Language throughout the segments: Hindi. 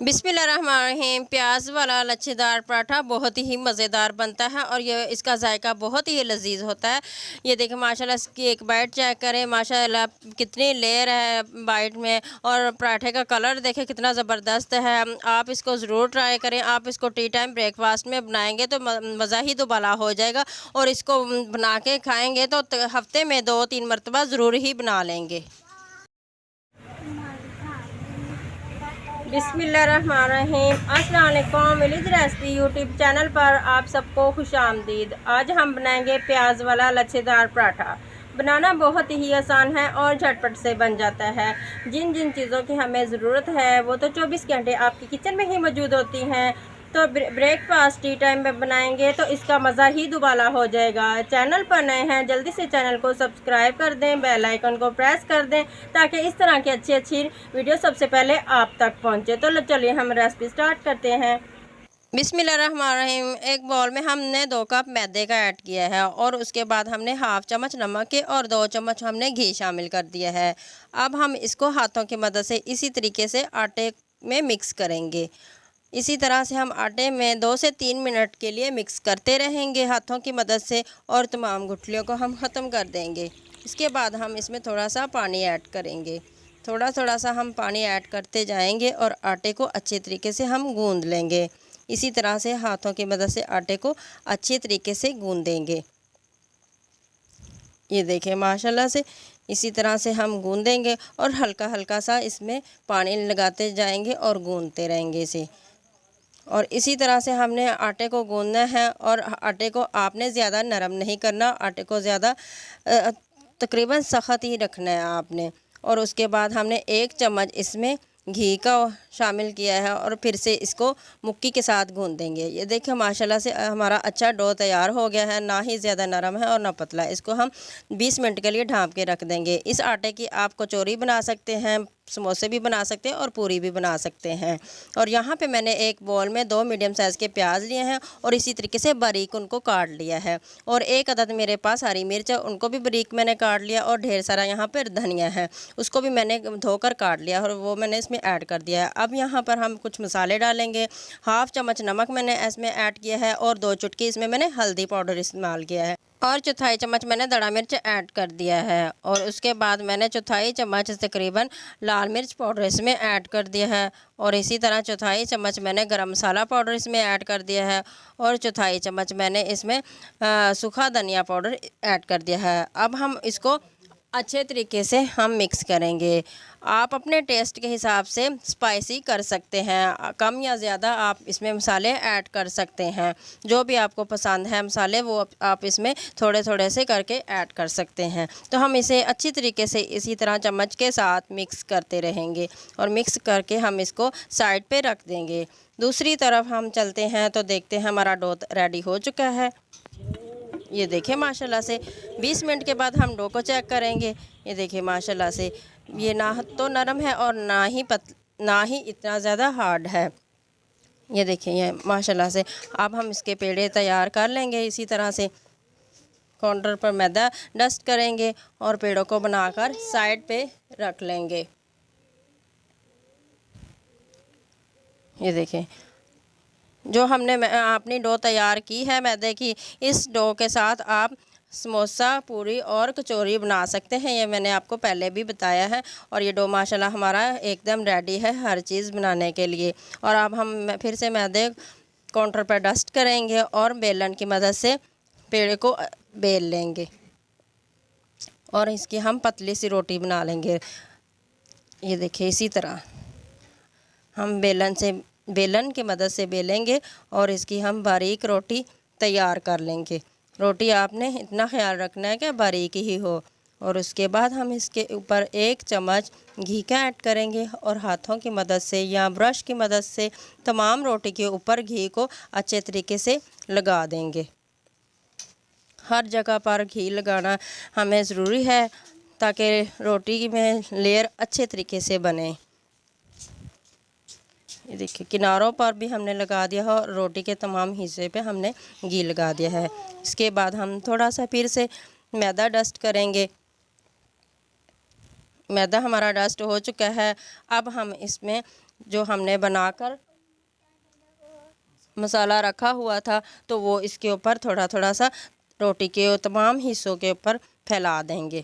बिस्मिल्लाहिर्रहमानिर्रहीम। प्याज वाला लच्छेदार पराठा बहुत ही मज़ेदार बनता है और ये इसका जायका बहुत ही लजीज होता है। ये देखिए माशाल्लाह इसकी एक बाइट चेक करें, माशाल्लाह कितनी लेयर है बाइट में, और पराठे का कलर देखें कितना ज़बरदस्त है। आप इसको ज़रूर ट्राई करें। आप इसको टी टाइम ब्रेकफास्ट में बनाएंगे तो मज़ा ही दुबाला हो जाएगा, और इसको बना के खाएंगे तो हफ्ते में 2-3 मरतबा ज़रूर ही बना लेंगे। बिस्मिल्लाहिर्रहमानिर्रहीम। अस्सलाम वालेकुम। विलेज रेसिपी यूट्यूब चैनल पर आप सबको खुशामदीद। आज हम बनाएंगे प्याज वाला लच्छेदार पराठा। बनाना बहुत ही आसान है और झटपट से बन जाता है। जिन जिन चीज़ों की हमें ज़रूरत है वो तो 24 घंटे आपकी किचन में ही मौजूद होती हैं। तो ब्रेकफास्ट टी टाइम में बनाएंगे तो इसका मज़ा ही दुबाला हो जाएगा। चैनल पर नए हैं जल्दी से चैनल को सब्सक्राइब कर दें, बेल आइकन को प्रेस कर दें ताकि इस तरह की अच्छी अच्छी वीडियो सबसे पहले आप तक पहुंचे। तो चलिए हम रेसिपी स्टार्ट करते हैं। बिस्मिल्लाहिर्रहमानिर्रहीम। एक बाउल में हमने 2 कप मैदे का ऐड किया है और उसके बाद हमने हाफ चम्मच नमक के और 2 चम्मच हमने घी शामिल कर दिया है। अब हम इसको हाथों की मदद से इसी तरीके से आटे में मिक्स करेंगे। इसी तरह से हम आटे में 2 से 3 मिनट के लिए मिक्स करते रहेंगे हाथों की मदद से, और तमाम गुठलियों को हम ख़त्म कर देंगे। इसके बाद हम इसमें थोड़ा सा पानी ऐड करेंगे। थोड़ा थोड़ा सा हम पानी ऐड करते जाएंगे और आटे को अच्छे तरीके से हम गूंद लेंगे। इसी तरह से हाथों की मदद से आटे को अच्छे तरीके से गूंदेंगे। ये देखें माशाल्लाह से इसी तरह से हम गूंदेंगे और हल्का हल्का सा इसमें पानी लगाते जाएंगे और गूंदते रहेंगे इसे। और इसी तरह से हमने आटे को गूंदना है, और आटे को आपने ज़्यादा नरम नहीं करना, आटे को ज़्यादा तकरीबन सख्त ही रखना है आपने। और उसके बाद हमने 1 चम्मच इसमें घी का शामिल किया है और फिर से इसको मुक्की के साथ गूंदेंगे। ये देखिए माशाल्लाह से हमारा अच्छा डो तैयार हो गया है, ना ही ज़्यादा नरम है और ना पतला। इसको हम 20 मिनट के लिए ढाँप के रख देंगे। इस आटे की आप कचौरी बना सकते हैं, समोसे भी बना सकते हैं और पूरी भी बना सकते हैं। और यहाँ पे मैंने एक बाउल में 2 मीडियम साइज़ के प्याज लिए हैं और इसी तरीके से बारीक उनको काट लिया है। और 1 अदद मेरे पास हरी मिर्च है, उनको भी बारीक मैंने काट लिया। और ढेर सारा यहाँ पर धनिया है, उसको भी मैंने धोकर काट लिया और वो मैंने इसमें ऐड कर दिया है। अब यहाँ पर हम कुछ मसाले डालेंगे। हाफ चम्मच नमक मैंने इसमें ऐड किया है और 2 चुटकी इसमें मैंने हल्दी पाउडर इस्तेमाल किया है, और चौथाई चम्मच मैंने दड़ा मिर्च ऐड कर दिया है। और उसके बाद मैंने चौथाई चम्मच तकरीबन लाल मिर्च पाउडर इसमें ऐड कर दिया है, और इसी तरह चौथाई चम्मच मैंने गरम मसाला पाउडर इसमें ऐड कर दिया है, और चौथाई चम्मच मैंने इसमें सूखा धनिया पाउडर ऐड कर दिया है। अब हम इसको अच्छे तरीके से हम मिक्स करेंगे। आप अपने टेस्ट के हिसाब से स्पाइसी कर सकते हैं, कम या ज़्यादा आप इसमें मसाले ऐड कर सकते हैं। जो भी आपको पसंद है मसाले वो आप इसमें थोड़े थोड़े से करके ऐड कर सकते हैं। तो हम इसे अच्छी तरीके से इसी तरह चम्मच के साथ मिक्स करते रहेंगे और मिक्स करके हम इसको साइड पे रख देंगे। दूसरी तरफ हम चलते हैं तो देखते हैं हमारा डो रेडी हो चुका है। ये देखिए माशाल्लाह से 20 मिनट के बाद हम डो को चेक करेंगे। ये देखिए माशाल्लाह से ये ना तो नरम है और ना ही इतना ज़्यादा हार्ड है। ये देखिए ये माशाल्लाह से। अब हम इसके पेड़े तैयार कर लेंगे। इसी तरह से काउंटर पर मैदा डस्ट करेंगे और पेड़ों को बनाकर साइड पे रख लेंगे। ये देखें जो हमने अपनी डो तैयार की है मैदे की, इस डो के साथ आप समोसा, पूरी और कचौरी बना सकते हैं। ये मैंने आपको पहले भी बताया है। और ये डो माशाल्लाह हमारा एकदम रेडी है हर चीज़ बनाने के लिए। और अब हम फिर से मैदे काउंटर पर डस्ट करेंगे और बेलन की मदद से पेड़े को बेल लेंगे और इसकी हम पतली सी रोटी बना लेंगे। ये देखिए इसी तरह हम बेलन की मदद से बेलेंगे और इसकी हम बारीक रोटी तैयार कर लेंगे। रोटी आपने इतना ख्याल रखना है कि बारीक ही हो। और उसके बाद हम इसके ऊपर 1 चम्मच घी का ऐड करेंगे और हाथों की मदद से या ब्रश की मदद से तमाम रोटी के ऊपर घी को अच्छे तरीके से लगा देंगे। हर जगह पर घी लगाना हमें ज़रूरी है ताकि रोटी में लेयर अच्छे तरीके से बने। ये देखिए किनारों पर भी हमने लगा दिया है और रोटी के तमाम हिस्से पे हमने घी लगा दिया है। इसके बाद हम थोड़ा सा फिर से मैदा डस्ट करेंगे। मैदा हमारा डस्ट हो चुका है। अब हम इसमें जो हमने बनाकर मसाला रखा हुआ था, तो वो इसके ऊपर थोड़ा थोड़ा सा रोटी के तमाम हिस्सों के ऊपर फैला देंगे।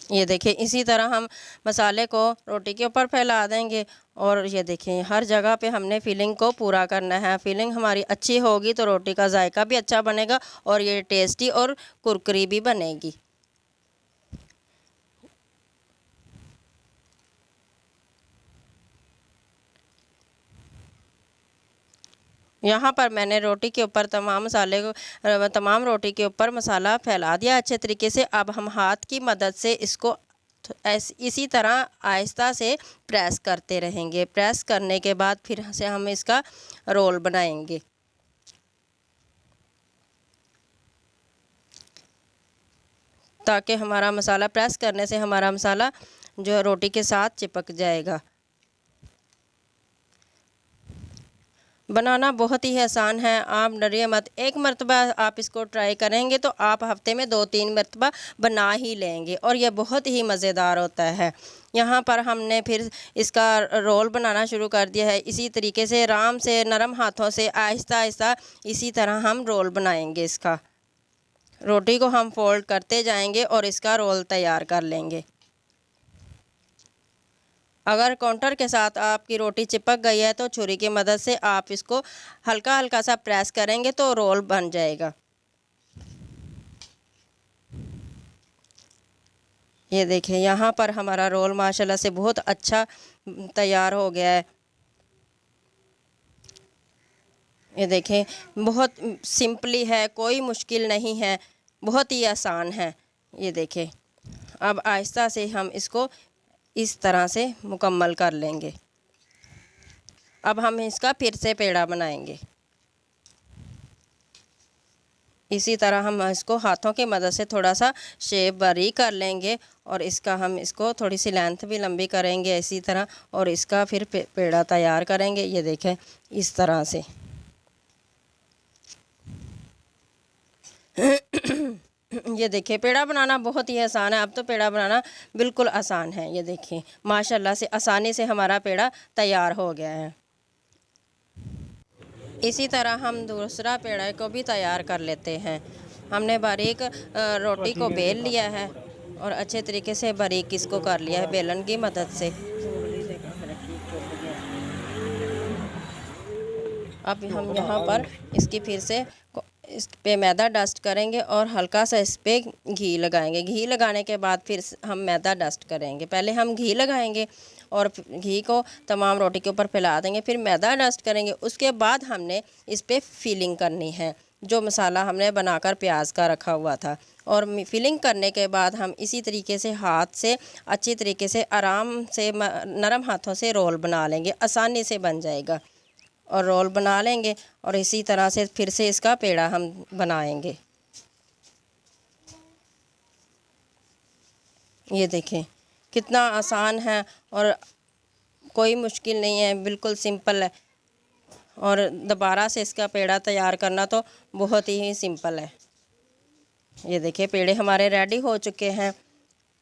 ये देखिए, इसी तरह हम मसाले को रोटी के ऊपर फैला देंगे। और ये देखिए, हर जगह पे हमने फिलिंग को पूरा करना है। फिलिंग हमारी अच्छी होगी तो रोटी का जायका भी अच्छा बनेगा और ये टेस्टी और कुरकुरी भी बनेगी। यहाँ पर मैंने रोटी के ऊपर तमाम रोटी के ऊपर मसाला फैला दिया अच्छे तरीके से। अब हम हाथ की मदद से इसको इसी तरह आहिस्ता से प्रेस करते रहेंगे। प्रेस करने के बाद फिर से हम इसका रोल बनाएंगे। ताकि हमारा मसाला, प्रेस करने से हमारा मसाला जो रोटी के साथ चिपक जाएगा। बनाना बहुत ही आसान है, आप डरिए मत। एक मरतबा आप इसको ट्राई करेंगे तो आप हफ्ते में 2-3 मरतबा बना ही लेंगे और यह बहुत ही मज़ेदार होता है। यहाँ पर हमने फिर इसका रोल बनाना शुरू कर दिया है। इसी तरीके से आराम से नरम हाथों से आहिस्ता आहिस्ता इसी तरह हम रोल बनाएंगे। इसका रोटी को हम फोल्ड करते जाएंगे और इसका रोल तैयार कर लेंगे। अगर काउंटर के साथ आपकी रोटी चिपक गई है तो छुरी की मदद से आप इसको हल्का हल्का सा प्रेस करेंगे तो रोल बन जाएगा। ये देखें, यहाँ पर हमारा रोल माशाल्लाह से बहुत अच्छा तैयार हो गया है। ये देखें, बहुत सिंपली है, कोई मुश्किल नहीं है, बहुत ही आसान है। ये देखें, अब आहिस्ता से हम इसको इस तरह से मुकम्मल कर लेंगे। अब हम इसका फिर से पेड़ा बनाएंगे। इसी तरह हम इसको हाथों की मदद से थोड़ा सा शेप बारीक कर लेंगे और इसको थोड़ी सी लेंथ भी लंबी करेंगे इसी तरह, और इसका फिर पेड़ा तैयार करेंगे। ये देखें, इस तरह से। ये देखिए, पेड़ा बनाना बहुत ही आसान है। अब तो पेड़ा बनाना बिल्कुल आसान है। ये देखिए, माशाल्लाह से आसानी से हमारा पेड़ा तैयार हो गया है। इसी तरह हम दूसरा पेड़ा को भी तैयार कर लेते हैं। हमने बारीक रोटी को बेल लिया है और अच्छे तरीके से बारीक इसको कर लिया है बेलन की मदद से। अब हम यहाँ पर इसकी फिर से इस पे मैदा डस्ट करेंगे और हल्का सा इस पे घी लगाएंगे। घी लगाने के बाद फिर हम मैदा डस्ट करेंगे। पहले हम घी लगाएंगे और घी को तमाम रोटी के ऊपर फैला देंगे, फिर मैदा डस्ट करेंगे। उसके बाद हमने इस पे फिलिंग करनी है, जो मसाला हमने बनाकर प्याज का रखा हुआ था। और फिलिंग करने के बाद हम इसी तरीके से हाथ से अच्छी तरीके से आराम से नरम हाथों से रोल बना लेंगे, आसानी से बन जाएगा। और रोल बना लेंगे और इसी तरह से फिर से इसका पेड़ा हम बनाएंगे। ये देखें, कितना आसान है और कोई मुश्किल नहीं है, बिल्कुल सिंपल है। और दोबारा से इसका पेड़ा तैयार करना तो बहुत ही सिंपल है। ये देखिए, पेड़े हमारे रेडी हो चुके हैं।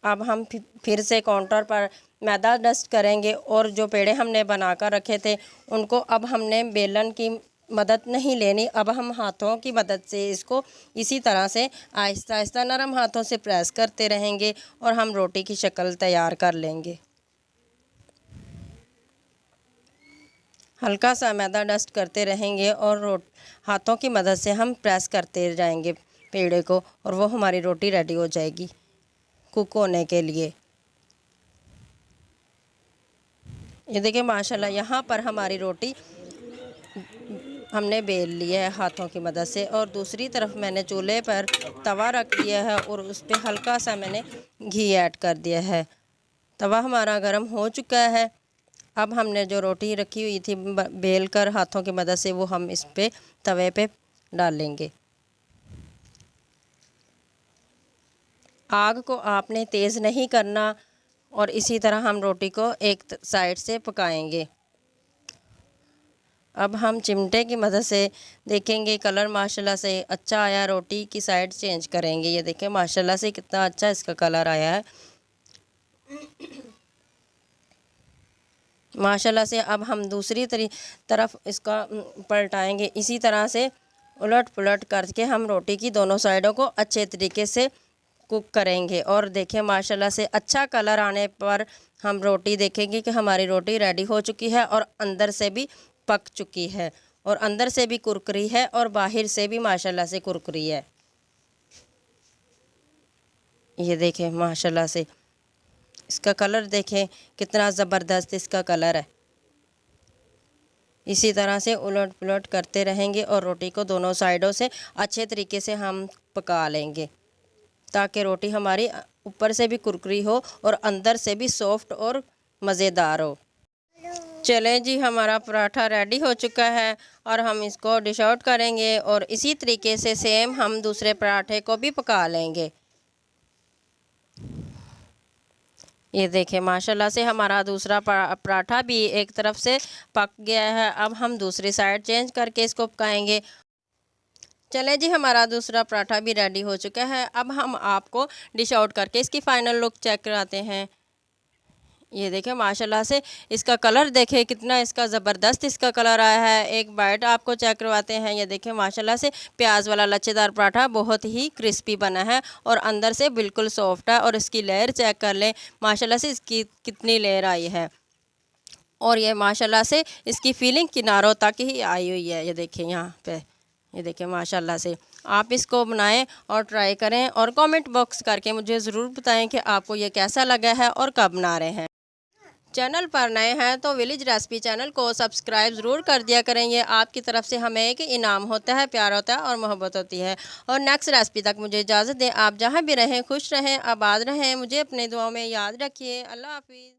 अब हम फिर से काउंटर पर मैदा डस्ट करेंगे और जो पेड़े हमने बनाकर रखे थे उनको अब हमने बेलन की मदद नहीं लेनी। अब हम हाथों की मदद से इसको इसी तरह से आहिस्ता आहिस्ता नरम हाथों से प्रेस करते रहेंगे और हम रोटी की शक्ल तैयार कर लेंगे। हल्का सा मैदा डस्ट करते रहेंगे और हाथों की मदद से हम प्रेस करते जाएंगे पेड़े को, और वो हमारी रोटी रेडी हो जाएगी कुक होने के लिए। ये देखिए, माशाल्लाह यहाँ पर हमारी रोटी हमने बेल ली है हाथों की मदद से, और दूसरी तरफ मैंने चूल्हे पर तवा रख दिया है और उस पर हल्का सा मैंने घी ऐड कर दिया है। तवा हमारा गर्म हो चुका है। अब हमने जो रोटी रखी हुई थी बेल कर हाथों की मदद से, वो हम इस पे तवे पे डालेंगे। आग को आपने तेज़ नहीं करना और इसी तरह हम रोटी को एक साइड से पकाएंगे। अब हम चिमटे की मदद से देखेंगे कलर माशाल्लाह से अच्छा आया, रोटी की साइड चेंज करेंगे। ये देखें, माशाल्लाह से कितना अच्छा इसका कलर आया है। माशाल्लाह से अब हम दूसरी तरफ इसका पलटाएंगे। इसी तरह से उलट पुलट करके हम रोटी की दोनों साइडों को अच्छे तरीके से कुक करेंगे। और देखिए माशाल्लाह से अच्छा कलर आने पर हम रोटी देखेंगे कि हमारी रोटी रेडी हो चुकी है और अंदर से भी पक चुकी है, और अंदर से भी कुरकुरी है और बाहर से भी माशाल्लाह से कुरकुरी है। ये देखें माशाल्लाह से इसका कलर देखें कितना ज़बरदस्त इसका कलर है। इसी तरह से उलट पुलट करते रहेंगे और रोटी को दोनों साइडों से अच्छे तरीके से हम पका लेंगे, ताकि रोटी हमारी ऊपर से भी कुरकुरी हो और अंदर से भी सॉफ्ट और मज़ेदार हो। चलें जी, हमारा पराठा रेडी हो चुका है और हम इसको डिश आउट करेंगे और इसी तरीके से सेम हम दूसरे पराठे को भी पका लेंगे। ये देखें माशाल्लाह से हमारा दूसरा पराठा भी एक तरफ से पक गया है। अब हम दूसरी साइड चेंज करके इसको पकाएंगे। चलें जी, हमारा दूसरा पराठा भी रेडी हो चुका है। अब हम आपको डिश आउट करके इसकी फ़ाइनल लुक चेक कराते हैं। ये देखें माशाल्लाह से इसका कलर देखें कितना इसका ज़बरदस्त इसका कलर आया है। एक बाइट आपको चेक करवाते हैं। ये देखें माशाल्लाह से प्याज वाला लच्छेदार पराठा बहुत ही क्रिस्पी बना है और अंदर से बिल्कुल सॉफ्ट है। और इसकी लेयर चेक कर लें माशाल्लाह से इसकी कितनी लेयर आई है, और ये माशाल्लाह से इसकी फीलिंग किनारों तक ही आई हुई है। ये देखें यहाँ पे, ये देखें माशाल्लाह से आप इसको बनाएं और ट्राई करें और कमेंट बॉक्स करके मुझे ज़रूर बताएं कि आपको ये कैसा लगा है और कब बना रहे हैं। चैनल पर नए हैं तो विलेज रेसिपी चैनल को सब्सक्राइब ज़रूर कर दिया करें। ये आपकी तरफ से हमें एक इनाम होता है, प्यार होता है और मोहब्बत होती है। और नेक्स्ट रेसिपी तक मुझे इजाज़त दें। आप जहाँ भी रहें खुश रहें, आबाद रहें। मुझे अपने दुआओं में याद रखिए। अल्लाह हाफिज़।